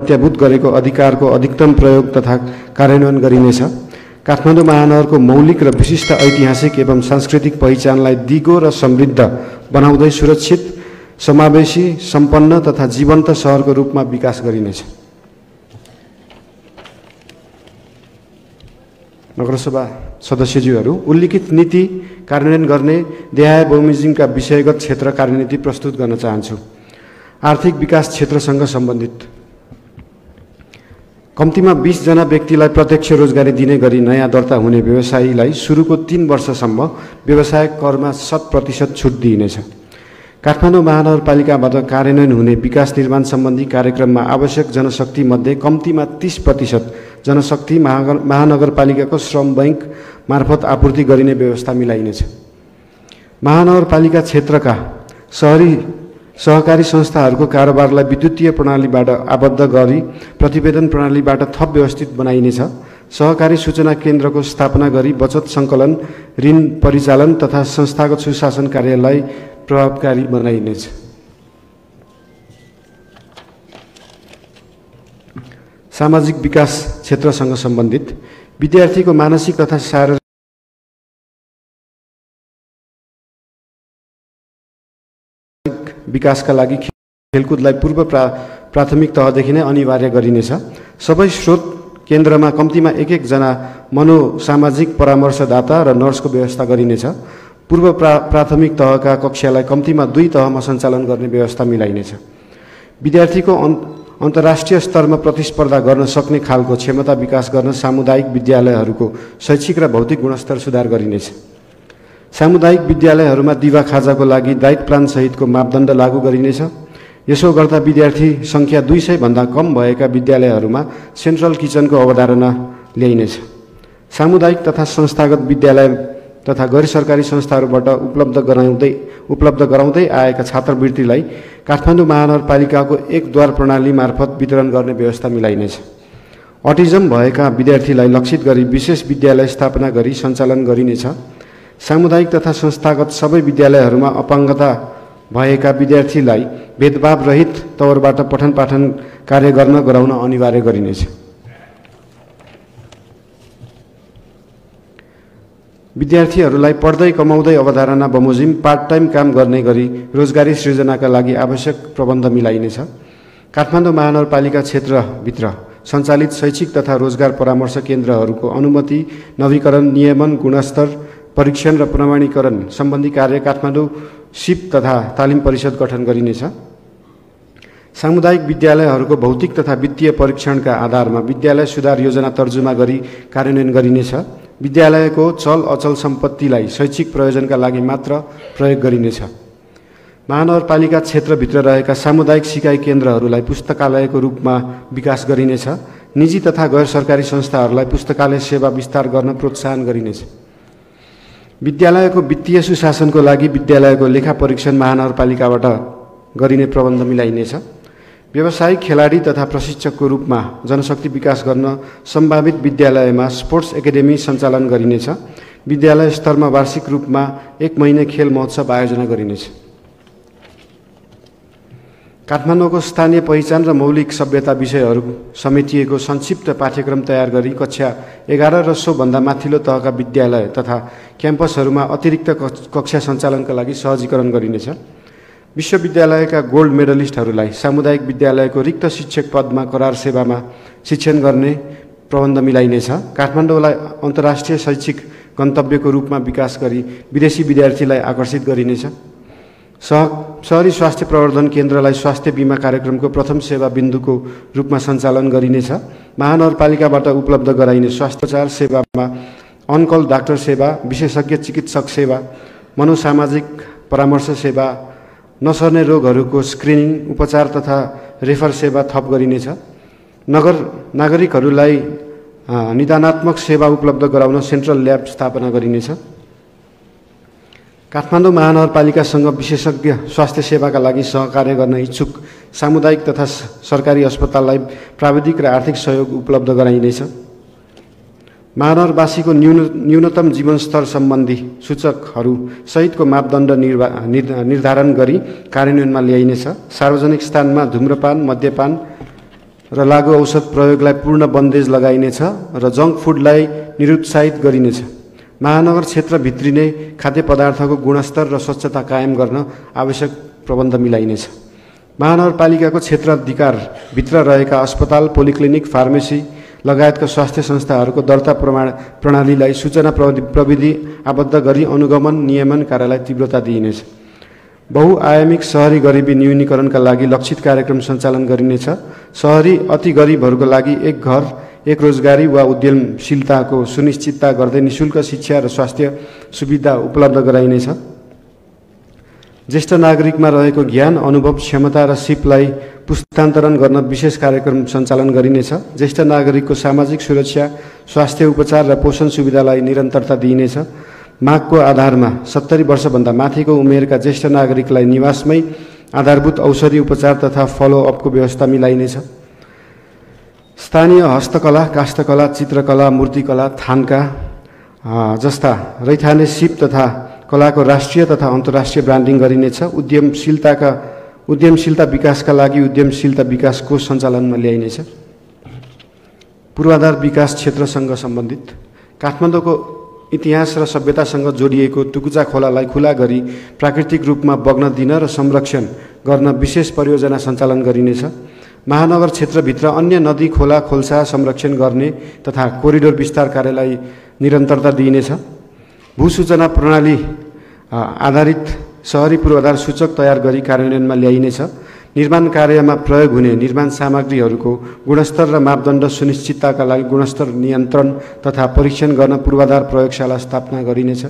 प्रत्याभूत गरेको अधिकारको अधिकतम प्रयोग तथा कार्यान्वयन गरिनेछ। काठमाडौँ महानगरको मौलिक र विशिष्ट ऐतिहासिक एवं सांस्कृतिक पहिचानलाई दिगो र समृद्ध बनाउँदै सुरक्षित, समावेशी, सम्पन्न तथा जीवन्त सहरको रूपमा विकास गरिनेछ। नगरसभा सदस्यज्यूहरू, उल्लिखित नीति कार्यान्वयन गर्ने देहाय बमोजिमका विषयगत क्षेत्र कार्यनीति प्रस्तुत गर्न चाहन्छु। आर्थिक विकास क्षेत्रसँग सम्बन्धित कम्तीमा 20 जना व्यक्तिलाई प्रत्यक्ष रोजगारी दिने गरी नयाँ दर्ता हुने व्यवसायीलाई सुरुको 3 वर्षसम्म व्यवसाय करमा 100% छुट दिइनेछ। काठमाडौँ महानगरपालिकाबाट कार्यान्वयन हुने विकास निर्माण सम्बन्धी कार्यक्रममा आवश्यक जनशक्ति मध्ये कम्तीमा 30% जनशक्ति महानगरपालिकाको श्रम बैंक मार्फत आपूर्ति गरिने व्यवस्था मिलाइनेछ। महानगरपालिका क्षेत्रका सहकारी संस्थाहरूको कारोबारलाई विद्युतीय प्रणालीबाट आबद्ध गरी प्रतिवेदन प्रणालीबाट थप व्यवस्थित बनाइनेछ। सहकारी सूचना केन्द्रको स्थापना गरी बचत सङ्कलन, ऋण परिचालन तथा संस्थागत सुशासन कार्यलाई प्रभावकारी बनाइनेछ। सामाजिक विकास क्षेत्रसँग सम्बन्धित विद्यार्थीको मानसिक तथा शारीरिक विकासका लागि खेलकुदलाई पूर्व प्राथमिक तहदेखि नै अनिवार्य गरिनेछ। सबै स्रोत केन्द्रमा कम्तीमा 1-1 जना मनोसामाजिक परामर्शदाता र नर्सको व्यवस्था गरिनेछ। पूर्व प्राथमिक तहका कक्षालाई कम्तीमा 2 तहमा सञ्चालन गर्ने व्यवस्था मिलाइनेछ। विद्यार्थीको अन्तर्राष्ट्रिय स्तरमा प्रतिस्पर्धा गर्न सक्ने खालको क्षमता विकास गर्न सामुदायिक विद्यालयहरूको शैक्षिक र भौतिक गुणस्तर सुधार गरिनेछ। सामुदायिक विद्यालयहरूमा दिवा खाजाको लागि डाइट प्लान सहितको मापदण्ड लागू गरिनेछ। यसो गर्दा विद्यार्थी सङ्ख्या 200 भन्दा कम भएका विद्यालयहरूमा सेन्ट्रल किचनको अवधारणा ल्याइनेछ। सामुदायिक तथा संस्थागत विद्यालय तथा गैर सरकारी संस्थाहरूबाट उपलब्ध गराउँदै आएका छात्रवृत्तिलाई काठमाडौँ महानगरपालिकाको एक द्वार प्रणाली मार्फत वितरण गर्ने व्यवस्था मिलाइनेछ। अटिजम भएका विद्यार्थीलाई लक्षित गरी विशेष विद्यालय स्थापना गरी सञ्चालन गरिनेछ। सामुदायिक तथा संस्थागत सबै विद्यालयहरूमा अपाङ्गता भएका विद्यार्थीलाई भेदभाव रहित तवरबाट पठन पाठन कार्य गराउन अनिवार्य गरिनेछ। विद्यार्थीहरूलाई पढ्दै कमाउँदै अवधारणा बमोजिम पार्ट टाइम काम गर्ने गरी रोजगारी सृजनाका लागि आवश्यक प्रबन्ध मिलाइनेछ। काठमाडौँ महानगरपालिका क्षेत्रभित्र सञ्चालित शैक्षिक तथा रोजगार परामर्श केन्द्रहरूको अनुमति, नवीकरण, नियमन, गुणस्तर परीक्षण र प्रमाणीकरण सम्बन्धी कार्य काठमाडौँ सिप तथा तालिम परिषद गठन गरिनेछ। सामुदायिक विद्यालयहरूको भौतिक तथा वित्तीय परीक्षणका आधारमा विद्यालय सुधार योजना तर्जुमा गरी कार्यान्वयन गरिनेछ। विद्यालयको चल अचल सम्पत्तिलाई शैक्षिक प्रयोजनका लागि मात्र प्रयोग गरिनेछ। महानगरपालिका क्षेत्रभित्र रहेका सामुदायिक सिकाइ केन्द्रहरूलाई पुस्तकालयको रूपमा विकास गरिनेछ। निजी तथा गैर सरकारी संस्थाहरूलाई पुस्तकालय सेवा विस्तार गर्न प्रोत्साहन गरिनेछ। विद्यालयको वित्तीय सुशासनको लागि विद्यालयको लेखा परीक्षण महानगरपालिकाबाट गरिने प्रबन्ध मिलाइनेछ। व्यावसायिक खेलाडी तथा प्रशिक्षकको रूपमा जनशक्ति विकास गर्न सम्भावित विद्यालयमा स्पोर्ट्स एकाडेमी सञ्चालन गरिनेछ। विद्यालय स्तरमा वार्षिक रूपमा 1 महिने खेल महोत्सव आयोजना गरिनेछ। काठमाडौँको स्थानीय पहिचान र मौलिक सभ्यता विषयहरू समेटिएको संक्षिप्त पाठ्यक्रम तयार गरी कक्षा 11 र सो भन्दा माथिल्लो तहका विद्यालय तथा क्याम्पसहरूमा अतिरिक्त कक्षा सञ्चालनका लागि सहजीकरण गरिनेछ। विश्वविद्यालयका गोल्ड मेडलिस्टहरूलाई सामुदायिक विद्यालयको रिक्त शिक्षक पदमा करार सेवामा शिक्षण गर्ने प्रबन्ध मिलाइनेछ। काठमाडौँलाई अन्तर्राष्ट्रिय शैक्षिक गन्तव्यको रूपमा विकास गरी विदेशी विद्यार्थीलाई आकर्षित गरिनेछ। शहरी स्वास्थ्य प्रवर्धन केन्द्रलाई स्वास्थ्य बिमा कार्यक्रमको प्रथम सेवा बिन्दुको रूपमा सञ्चालन गरिनेछ। महानगरपालिकाबाट उपलब्ध गराइने स्वास्थ्य उपचार सेवामा अनकल डाक्टर सेवा, विशेषज्ञ चिकित्सक सेवा, मनोसामाजिक परामर्श सेवा, नसर्ने रोगहरूको स्क्रिनिङ, उपचार तथा रेफर सेवा थप गरिनेछ। नागरिकहरूलाई निदानात्मक सेवा उपलब्ध गराउन सेन्ट्रल ल्याब स्थापना गरिनेछ। काठमाडौँ महानगरपालिकासँग विशेषज्ञ स्वास्थ्य सेवाका लागि सहकार्य गर्न इच्छुक सामुदायिक तथा सरकारी अस्पताललाई प्राविधिक र आर्थिक सहयोग उपलब्ध गराइनेछ। महानगरवासीको न्यूनतम जीवनस्तर सम्बन्धी सूचकहरू सहितको मापदण्ड निर्धारण गरी कार्यान्वयनमा ल्याइनेछ। सार्वजनिक स्थानमा धूम्रपान, मद्यपान र लागु औषध प्रयोगलाई पूर्ण बन्देज लगाइनेछ र जङ्क फुडलाई निरुत्साहित गरिनेछ। महानगर क्षेत्रभित्री नै खाद्य पदार्थको गुणस्तर र स्वच्छता कायम गर्न आवश्यक प्रबन्ध मिलाइनेछ। महानगरपालिकाको क्षेत्राधिकारभित्र रहेका अस्पताल, पोलिक्लिनिक, फार्मेसी लगायतका स्वास्थ्य संस्थाहरूको दर्ता प्रणालीलाई सूचना प्रविधि आबद्ध गरी अनुगमन नियमन कार्यलाई तीव्रता दिइनेछ। बहुआयामिक शहरी गरिबी न्यूनीकरणका लागि लक्षित कार्यक्रम सञ्चालन गरिनेछ। शहरी अति गरिबहरूको लागि एक घर, एक रोजगारी वा उद्यमशीलताको सुनिश्चितता गर्दै निशुल्क शिक्षा र स्वास्थ्य सुविधा उपलब्ध गराइनेछ। ज्येष्ठ नागरिकमा रहेको ज्ञान, अनुभव, क्षमता र सिपलाई पुस्तान्तरण गर्न विशेष कार्यक्रम सञ्चालन गरिनेछ। ज्येष्ठ नागरिकको सामाजिक सुरक्षा, स्वास्थ्य उपचार र पोषण सुविधालाई निरन्तरता दिइनेछ। मागको आधारमा 70 वर्षभन्दा माथिको उमेरका ज्येष्ठ नागरिकलाई निवासमै आधारभूत औषधि उपचार तथा फलोअपको व्यवस्था मिलाइनेछ। स्थानीय हस्तकला, काष्ठकला, चित्रकला, मूर्तिकला, थान्का जस्ता रैथाने सिप तथा कलाको राष्ट्रिय तथा अन्तर्राष्ट्रिय ब्रान्डिङ गरिनेछ। उद्यमशीलता विकासका लागि उद्यमशीलता विकास कोष सञ्चालनमा ल्याइनेछ। पूर्वाधार विकास क्षेत्रसँग सम्बन्धित काठमाडौँको इतिहास र सभ्यतासँग जोडिएको टुकुचा खोलालाई खुला गरी प्राकृतिक रूपमा बग्न दिन र संरक्षण गर्न विशेष परियोजना सञ्चालन गरिनेछ। महानगर क्षेत्रभित्र अन्य नदी, खोला, खोल्सा संरक्षण गर्ने तथा कोरिडोर विस्तार कार्यलाई निरन्तरता दिइनेछ। भूसूचना प्रणाली आधारित शहरी पूर्वाधार सूचक तयार गरी कार्यान्वयनमा ल्याइनेछ। निर्माण कार्यमा प्रयोग हुने निर्माण सामग्रीहरूको गुणस्तर र मापदण्ड सुनिश्चितताका लागि गुणस्तर नियन्त्रण तथा परीक्षण गर्न पूर्वाधार प्रयोगशाला स्थापना गरिनेछ।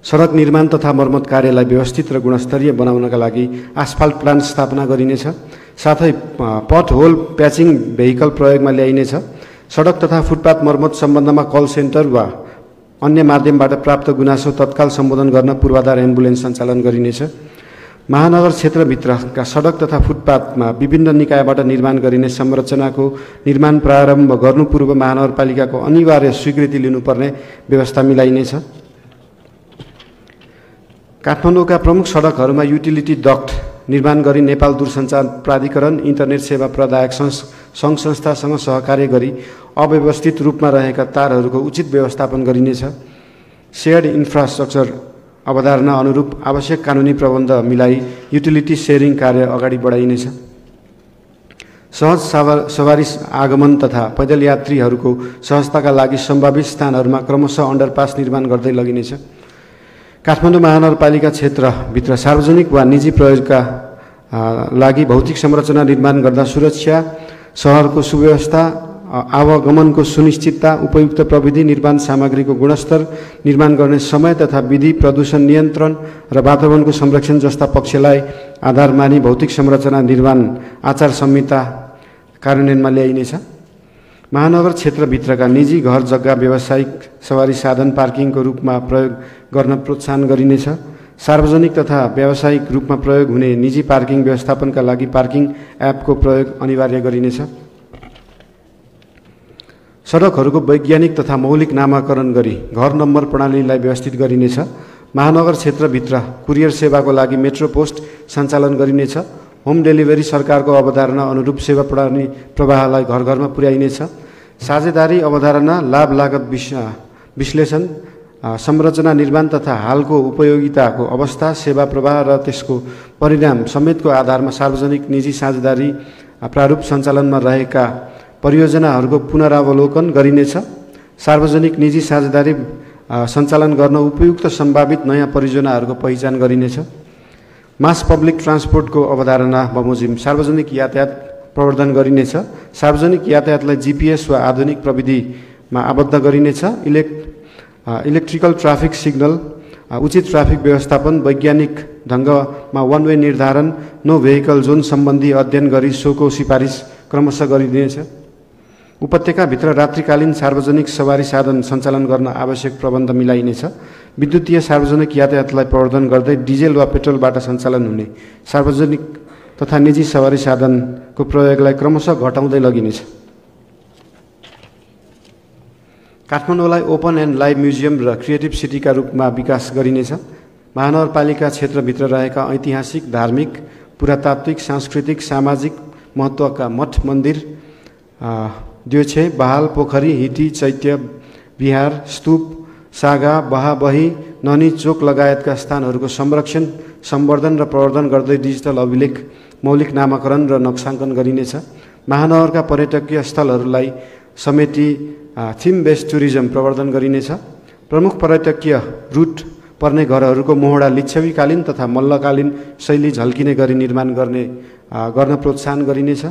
सडक निर्माण तथा मर्मत कार्यलाई व्यवस्थित र गुणस्तरीय बनाउनका लागि आसफाल्ट प्लान्ट स्थापना गरिनेछ। साथै पथ होल प्याचिङ भेहिकल प्रयोगमा ल्याइनेछ। सडक तथा फुटपाथ मर्मत सम्बन्धमा कल सेन्टर वा अन्य माध्यमबाट प्राप्त गुनासो तत्काल सम्बोधन गर्न पूर्वाधार एम्बुलेन्स सञ्चालन गरिनेछ। महानगर क्षेत्रभित्रका सडक तथा फुटपाथमा विभिन्न निकायबाट निर्माण गरिने संरचनाको निर्माण प्रारम्भ गर्नु पूर्व महानगरपालिकाको अनिवार्य स्वीकृति लिनुपर्ने व्यवस्था मिलाइनेछ। काठमाडौँका प्रमुख सडकहरूमा युटिलिटी डक्ट निर्माण गरी नेपाल दूरसञ्चार प्राधिकरण, इन्टरनेट सेवा प्रदायक सङ्घ संस्थासँग सहकार्य गरी अव्यवस्थित रूपमा रहेका तारहरूको उचित व्यवस्थापन गरिनेछ। सेयर्ड इन्फ्रास्ट्रक्चर अवधारणा अनुरूप आवश्यक कानुनी प्रबन्ध मिलाई युटिलिटी सेयरिङ कार्य अगाडि बढाइनेछ। सहज सवारी आगमन तथा पैदल यात्रीहरूको सहजताका लागि सम्भावित स्थानहरूमा क्रमशः अन्डरपास निर्माण गर्दै लगिनेछ। काठमाडौँ महानगरपालिका क्षेत्रभित्र सार्वजनिक वा निजी प्रयोगका लागि भौतिक संरचना निर्माण गर्दा सुरक्षा, सहरको सुव्यवस्था, आवागमनको सुनिश्चितता, उपयुक्त प्रविधि, निर्माण सामग्रीको गुणस्तर, निर्माण गर्ने समय तथा विधि, प्रदूषण नियन्त्रण र वातावरणको संरक्षण जस्ता पक्षलाई आधार मानी भौतिक संरचना निर्माण आचार संहिता कार्यान्वयनमा ल्याइनेछ। महानगर क्षेत्रभित्रका निजी घर जग्गा व्यावसायिक सवारी साधन पार्किङको रूपमा प्रयोग गर्न प्रोत्साहन गरिनेछ। सार्वजनिक तथा व्यावसायिक रूपमा प्रयोग हुने निजी पार्किङ व्यवस्थापनका लागि पार्किङ एपको प्रयोग अनिवार्य गरिनेछ। सडकहरूको वैज्ञानिक तथा मौलिक नामाकरण गरी घर नम्बर प्रणालीलाई व्यवस्थित गरिनेछ। महानगर क्षेत्रभित्र कुरियर सेवाको लागि मेट्रो पोस्ट सञ्चालन गरिनेछ। होम डेलिभरी सरकारको अवधारणा अनुरूप सेवा प्रवाहलाई घर घरमा पुर्याइनेछ। साझेदारी अवधारणा, लाभ लागत विश्लेषण, संरचना निर्माण तथा हालको उपयोगिताको अवस्था, सेवा प्रवाह र त्यसको परिणाम समेतको आधारमा सार्वजनिक निजी साझेदारी प्रारूप सञ्चालनमा रहेका परियोजनाहरूको पुनरावलोकन गरिनेछ। सार्वजनिक निजी साझेदारी सञ्चालन गर्न उपयुक्त सम्भावित नयाँ परियोजनाहरूको पहिचान गरिनेछ। मास पब्लिक ट्रान्सपोर्टको अवधारणा बमोजिम सार्वजनिक यातायात प्रवर्धन गरिनेछ। सार्वजनिक यातायातलाई GPS वा आधुनिक प्रविधिमा आबद्ध गरिनेछ। इलेक्ट्रिकल ट्राफिक सिग्नल, उचित ट्राफिक व्यवस्थापन, वैज्ञानिक ढङ्गमा वन वे निर्धारण, नो भेहिकल जोन सम्बन्धी अध्ययन गरी सोको सिफारिस क्रमशः गरिदिनेछ। उपत्यकाभित्र रात्रिकालीन सार्वजनिक सवारी साधन सञ्चालन गर्न आवश्यक प्रबन्ध मिलाइनेछ। विद्युतीय सार्वजनिक यातायातलाई प्रवर्धन गर्दै डिजेल वा पेट्रोलबाट सञ्चालन हुने सार्वजनिक तथा निजी सवारी साधनको प्रयोगलाई क्रमशः घटाउँदै लगिनेछ। काठमाडौँलाई ओपन एन्ड लाइभ म्युजियम र क्रिएटिभ सिटीका रूपमा विकास गरिनेछ। महानगरपालिका क्षेत्रभित्र रहेका ऐतिहासिक, धार्मिक, पुरातात्विक, सांस्कृतिक, सामाजिक, महत्त्वका मठ मन्दिर, द्योछे, बहाल, पोखरी, हिटी, चैत्य विहार, स्तूप, सागा, बहाबही, ननी चोक लगायतका स्थानहरूको संरक्षण, सम्वर्धन र प्रवर्धन गर्दै डिजिटल अभिलेख, मौलिक नामाकरण र नक्साङ्कन गरिनेछ। महानगरका पर्यटकीय स्थलहरूलाई समेटी थिम बेस्ड टुरिज्म प्रवर्धन गरिनेछ। प्रमुख पर्यटकीय रुट पर्ने घरहरूको मोहडा लिच्छवीकालीन तथा मल्लकालीन शैली झल्किने गरी निर्माण गर्न प्रोत्साहन गरिनेछ।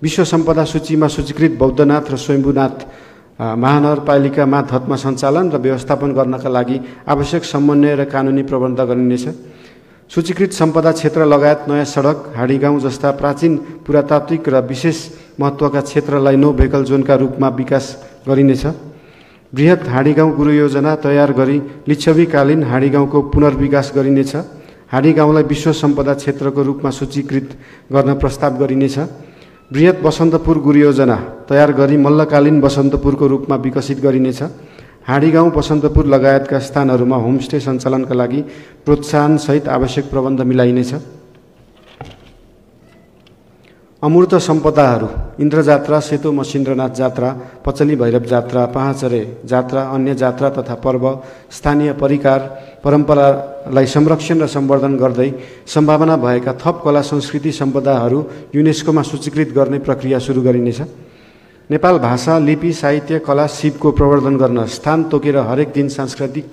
विश्व सम्पदा सूचीमा सूचीकृत बौद्धनाथ र स्वयम्भूनाथ महानगरपालिका मातहतमा सञ्चालन र व्यवस्थापन गर्नका लागि आवश्यक समन्वय र कानुनी प्रबन्ध गरिनेछ। सूचीकृत सम्पदा क्षेत्र लगायत नयाँ सडक, हाडीगाउँ जस्ता प्राचीन पुरातात्विक र विशेष महत्त्वका क्षेत्रलाई नो भेकल जोनका रूपमा विकास गरिनेछ। बृहत हाडीगाउँ गुरु योजना तयार गरी लिच्छवीकालीन हाडीगाउँको पुनर्विकास गरिनेछ। हाडीगाउँलाई विश्व सम्पदा क्षेत्रको रूपमा सूचीकृत गर्न प्रस्ताव गरिनेछ। बृहत बसन्तपुर गुरु योजना तयार गरी मल्लकालीन बसन्तपुरको रूपमा विकसित गरिनेछ। हाडीगाउँ, बसन्तपुर लगायतका स्थानहरूमा होमस्टे सञ्चालनका लागि प्रोत्साहनसहित आवश्यक प्रबन्ध मिलाइनेछ। अमूर्त सम्पदाहरू इन्द्रजात्रा, सेतो मसिन्द्रनाथ जात्रा, पचली भैरव जात्रा, पाहाँचरे जात्रा, अन्य जात्रा तथा पर्व, स्थानीय परिकार परम्परालाई संरक्षण र सम्वर्धन गर्दै सम्भावना भएका थप कला संस्कृति सम्पदाहरू युनेस्कोमा सूचीकृत गर्ने प्रक्रिया सुरु गरिनेछ। नेपाल भाषा, लिपि, साहित्य, कला, सिपको प्रवर्धन गर्न स्थान तोकेर हरेक दिन सांस्कृतिक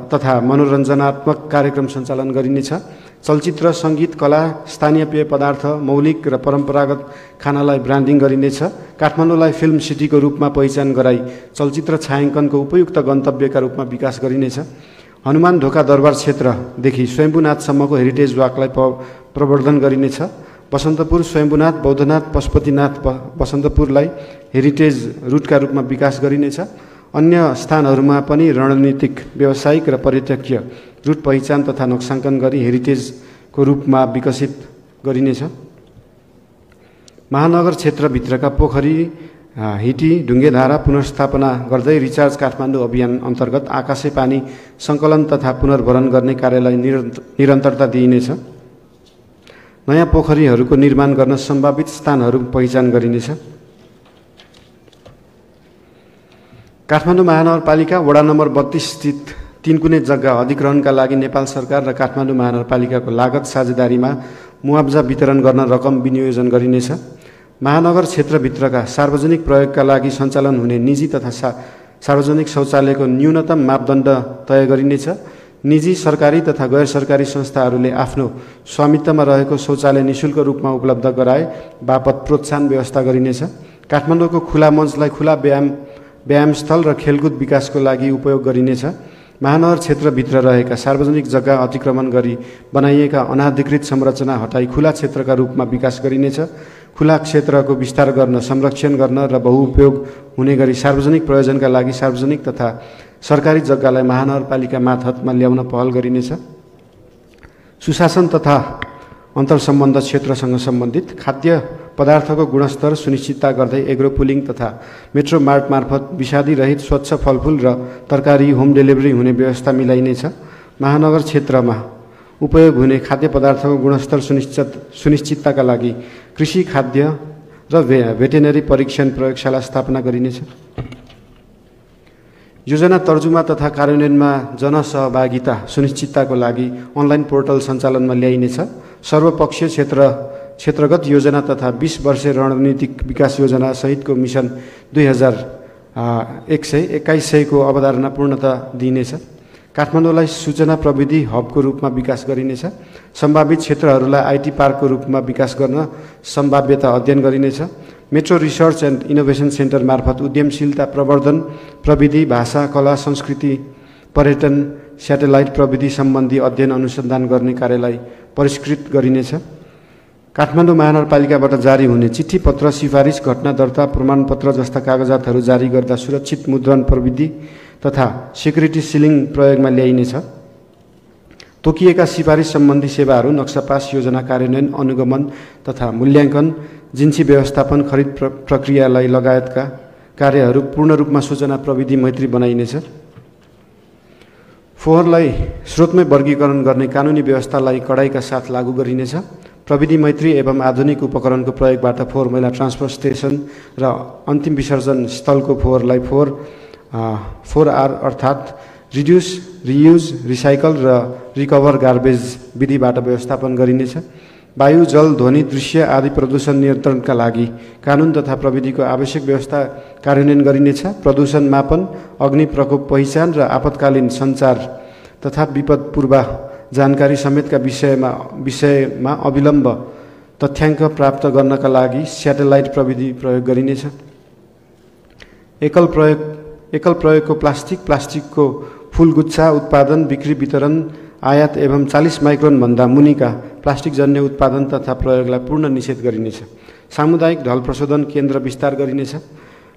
तथा मनोरञ्जनात्मक कार्यक्रम सञ्चालन गरिनेछ। चलचित्र, सङ्गीत, कला, स्थानीय पेय पदार्थ, मौलिक र परम्परागत खानालाई ब्रान्डिङ गरिनेछ। काठमाडौँलाई फिल्म सिटीको रूपमा पहिचान गराई चलचित्र छायाङ्कनको उपयुक्त गन्तव्यका रूपमा विकास गरिनेछ। हनुमान ढोका दरबार क्षेत्रदेखि स्वयम्भूनाथसम्मको हेरिटेज वाकलाई प्रवर्धन गरिनेछ। बसन्तपुर, स्वयम्भूनाथ, बौद्धनाथ, पशुपतिनाथ बसन्तपुरलाई हेरिटेज रुटका रूपमा विकास गरिनेछ। अन्य स्थानहरूमा पनि रणनीतिक, व्यावसायिक र पर्यटकीय रुट पहिचान तथा नक्साङ्कन गरी हेरिटेजको रूपमा विकसित गरिनेछ। महानगर क्षेत्रभित्रका पोखरी, हिटी, ढुङ्गेधारा पुनर्स्थापना गर्दै रिचार्ज काठमाडौँ अभियान अन्तर्गत आकाशे पानी सङ्कलन तथा पुनर्भरण गर्ने कार्यलाई निरन्तरता दिइनेछ। नयाँ पोखरीहरूको निर्माण गर्न सम्भावित स्थानहरू पहिचान गरिनेछ। काठमाडौँ महानगरपालिका वडा नम्बर 32 स्थित 3 कुने जग्गा अधिग्रहणका लागि नेपाल सरकार र काठमाडौँ महानगरपालिकाको लागत साझेदारीमा मुआब्जा वितरण गर्न रकम विनियोजन गरिनेछ। महानगर क्षेत्रभित्रका सार्वजनिक प्रयोगका लागि सञ्चालन हुने निजी तथा सार्वजनिक शौचालयको न्यूनतम मापदण्ड तय गरिनेछ। निजी, सरकारी तथा गैर सरकारी संस्थाहरूले आफ्नो स्वामित्वमा रहेको शौचालय निःशुल्क रूपमा उपलब्ध गराए बापत प्रोत्साहन व्यवस्था गरिनेछ। काठमाडौँको खुला मञ्चलाई खुला व्यायामस्थल र खेलकुद विकासको लागि उपयोग गरिनेछ। महानगर क्षेत्रभित्र रहेका सार्वजनिक जग्गा अतिक्रमण गरी बनाइएका अनाधिकृत संरचना हटाई खुला क्षेत्रका रूपमा विकास गरिनेछ। खुला क्षेत्रको विस्तार गर्न, संरक्षण गर्न र बहुउपयोग हुने गरी सार्वजनिक प्रयोजनका लागि सार्वजनिक तथा सरकारी जग्गालाई महानगरपालिका मातहतमा ल्याउन पहल गरिनेछ। सुशासन तथा अन्तर्सम्बन्ध क्षेत्रसँग सम्बन्धित खाद्य पदार्थको गुणस्तर सुनिश्चितता गर्दै एग्रो पुलिङ तथा मेट्रो मार्ट मार्फत विषादी रहित स्वच्छ फलफुल र तरकारी होम डेलिभरी हुने व्यवस्था मिलाइनेछ। महानगर क्षेत्रमा उपयोग हुने खाद्य पदार्थको गुणस्तर सुनिश्चितताका लागि कृषि, खाद्य र भेटेनरी परीक्षण प्रयोगशाला स्थापना गरिनेछ। योजना तर्जुमा तथा कार्यान्वयनमा जनसहभागिता सुनिश्चितताको लागि अनलाइन पोर्टल सञ्चालनमा ल्याइनेछ। सर्वपक्षीय क्षेत्रगत योजना तथा 20 वर्षे रणनीतिक विकास योजना सहितको मिसन 2100 को अवधारणा पूर्णता दिइनेछ। काठमाडौँलाई सूचना प्रविधि हबको रूपमा विकास गरिनेछ। सम्भावित क्षेत्रहरूलाई आइटी पार्कको रूपमा विकास गर्न सम्भाव्यता अध्ययन गरिनेछ। Metro research and innovation centre मार्फत उद्यमशीलता प्रवर्धन, प्रविधि, भाषा, कला, संस्कृति, पर्यटन, स्याटेलाइट प्रविधि सम्बन्धी अध्ययन अनुसन्धान गर्ने कार्यलाई परिष्कृत गरिनेछ। काठमाडौँ महानगरपालिकाबाट जारी हुने चिठी पत्र, सिफारिस, घटना दर्ता प्रमाणपत्र जस्ता कागजातहरू जारी गर्दा सुरक्षित मुद्रण प्रविधि तथा सिक्युरिटी सिलिङ प्रयोगमा ल्याइनेछ। तोकिएका सिफारिस सम्बन्धी सेवाहरू नक्सा पास, योजना कार्यान्वयन, अनुगमन तथा मूल्याङ्कन, जिन्सी व्यवस्थापन, खरिद प्रक्रियालाई लगायतका कार्यहरू पूर्ण रूपमा सूचना प्रविधि मैत्री बनाइनेछ। फोहोरलाई स्रोतमै वर्गीकरण गर्ने कानुनी व्यवस्थालाई कडाइका साथ लागू गरिनेछ। प्रविधि मैत्री एवं आधुनिक उपकरणको प्रयोगबाट फोहोर मैला ट्रान्सफर स्टेसन र अन्तिम विसर्जन स्थलको फोहोरलाई 4R अर्थात् रिड्युस, रियुज, रिसाइकल र रिकभर गार्बेज विधिबाट व्यवस्थापन गरिनेछ। वायु, जल, ध्वनि, दृश्य आदि प्रदूषण नियन्त्रणका लागि कानुन तथा प्रविधिको आवश्यक व्यवस्था कार्यान्वयन गरिनेछ। प्रदूषण मापन, अग्नि प्रकोप पहिचान र आपतकालीन सञ्चार तथा विपद पूर्व जानकारी समेतका विषयमा अविलम्ब तथ्याङ्क प्राप्त गर्नका लागि स्याटेलाइट प्रविधि प्रयोग गरिनेछ। एकल प्रयोगको प्लास्टिकको फूलगुच्छा उत्पादन, बिक्री, वितरण, आयात एवं 40 माइक्रोनभन्दा मुनिका प्लास्टिकजन्य उत्पादन तथा प्रयोगलाई पूर्ण निषेध गरिनेछ। सामुदायिक ढल प्रशोधन केन्द्र विस्तार गरिनेछ।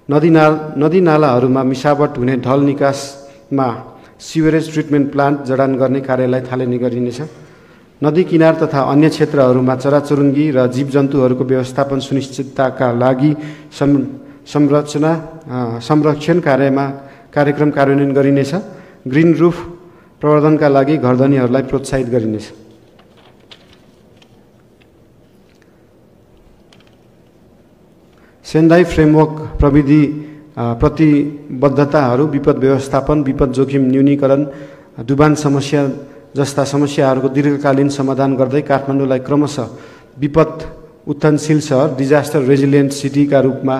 नदी नालाहरूमा मिसावट हुने ढल निकासमा सिवेरेज ट्रिटमेन्ट प्लान्ट जडान गर्ने कार्यलाई थालनी गरिनेछ। नदी किनार तथा अन्य क्षेत्रहरूमा चराचुरुङ्गी र जीवजन्तुहरूको व्यवस्थापन सुनिश्चितताका लागि संरक्षण कार्यक्रम कार्यान्वयन गरिनेछ। ग्रिन रूफ प्रवर्धनका लागि घरधनीहरूलाई प्रोत्साहित गरिनेछ। सेन्दाई फ्रेमवर्क प्रविधि प्रतिबद्धताहरू, विपद व्यवस्थापन, विपद जोखिम न्यूनीकरण, डुबान समस्या जस्ता समस्याहरूको दीर्घकालीन समाधान गर्दै काठमाडौँलाई क्रमशः विपद उत्थानशील शहर, डिजास्टर रेजिलियन्ट सिटीका रूपमा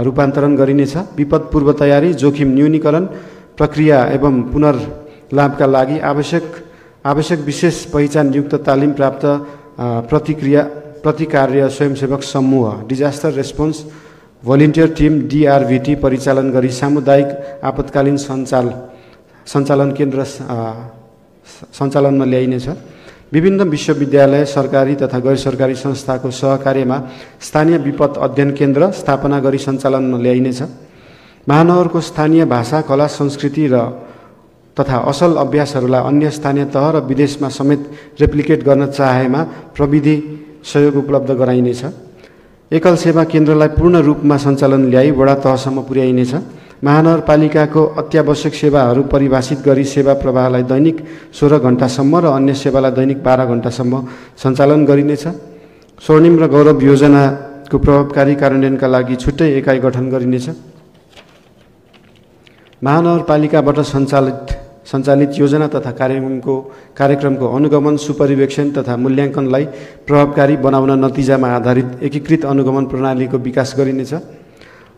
रूपान्तरण गरिनेछ। विपद पूर्व तयारी, जोखिम न्यूनीकरण प्रक्रिया एवं पुनर्लाभका लागि आवश्यक विशेष पहिचानयुक्त तालिम प्राप्त प्रतिकार्य स्वयंसेवक समूह, disaster response volunteer team DRVT परिचालन गरी सामुदायिक आपतकालीन सञ्चालन केन्द्र सञ्चालनमा ल्याइनेछ। विभिन्न विश्वविद्यालय, सरकारी तथा गैर सरकारी संस्थाको सहकार्यमा स्थानीय विपद अध्ययन केन्द्र स्थापना गरी सञ्चालनमा ल्याइनेछ। महानगरको स्थानीय भाषा, कला, संस्कृति तथा असल अभ्यासहरूलाई अन्य स्थानीय तह र विदेशमा समेत रेप्लिकेट गर्न चाहेमा प्रविधि सहयोग उपलब्ध गराइनेछ। एकल सेवा केन्द्रलाई पूर्ण रूपमा सञ्चालन ल्याई वडा तहसम्म पुर्याइनेछ। महानगरपालिकाको अत्यावश्यक सेवाहरू परिभाषित गरी सेवा प्रवाहलाई दैनिक 16 घण्टासम्म र अन्य सेवालाई दैनिक 12 घण्टासम्म सञ्चालन गरिनेछ। स्वर्णिम र गौरव योजनाको प्रभावकारी कार्यान्वयनका लागि छुट्टै एकाइ गठन गरिनेछ। महानगरपालिकाबाट सञ्चालित योजना तथा कार्यक्रमको अनुगमन, सुपरिवेक्षण तथा मूल्याङ्कनलाई प्रभावकारी बनाउन नतिजामा आधारित एकीकृत अनुगमन प्रणालीको विकास गरिनेछ।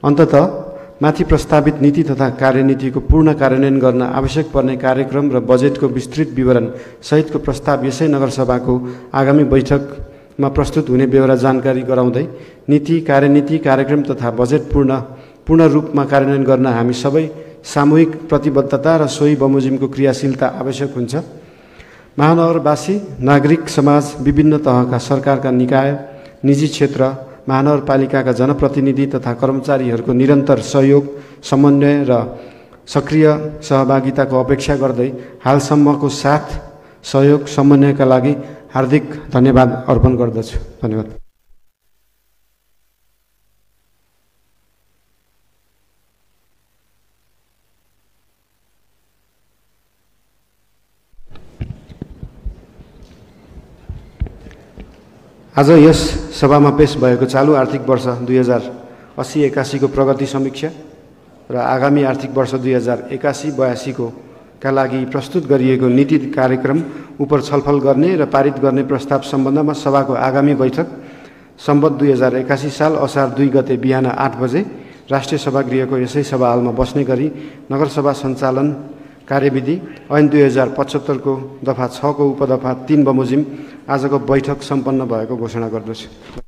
अन्ततः माथि प्रस्तावित नीति तथा कार्यनीतिको पूर्ण कार्यान्वयन गर्न आवश्यक पर्ने कार्यक्रम र बजेटको विस्तृत विवरण सहितको प्रस्ताव यसै नगरसभाको आगामी बैठकमा प्रस्तुत हुने बेहोरा जानकारी गराउँदै नीति, कार्यनीति, कार्यक्रम तथा बजेट पूर्ण रूपमा कार्यान्वयन गर्न हामी सबै सामूहिक प्रतिबद्धता र सोही बमोजिमको क्रियाशीलता आवश्यक हुन्छ। महानगरवासी, नागरिक समाज, विभिन्न तहका सरकारका निकाय, निजी क्षेत्र, महानगरपालिकाका जनप्रतिनिधि तथा कर्मचारीहरूको निरन्तर सहयोग, समन्वय र सक्रिय सहभागिताको अपेक्षा गर्दै हालसम्मको साथ, सहयोग, समन्वयका लागि हार्दिक धन्यवाद अर्पण गर्दछु। धन्यवाद। आज यस सभामा पेश भएको चालु आर्थिक वर्ष 2080-81 को प्रगति समीक्षा र आगामी आर्थिक वर्ष 2081-82 का लागि प्रस्तुत गरिएको नीति कार्यक्रम उपर छलफल गर्ने र पारित गर्ने प्रस्ताव सम्बन्धमा सभाको आगामी बैठक सम्बत 2081 साल असार 2 गते बिहान 8 बजे राष्ट्रिय सभागृहको यसै सभा हलमा बस्ने गरी नगरसभा सञ्चालन कार्यविधि ऐन 2075 को दफा 6 को उपदफा 3 बमोजिम आजको बैठक सम्पन्न भएको घोषणा गर्दछु।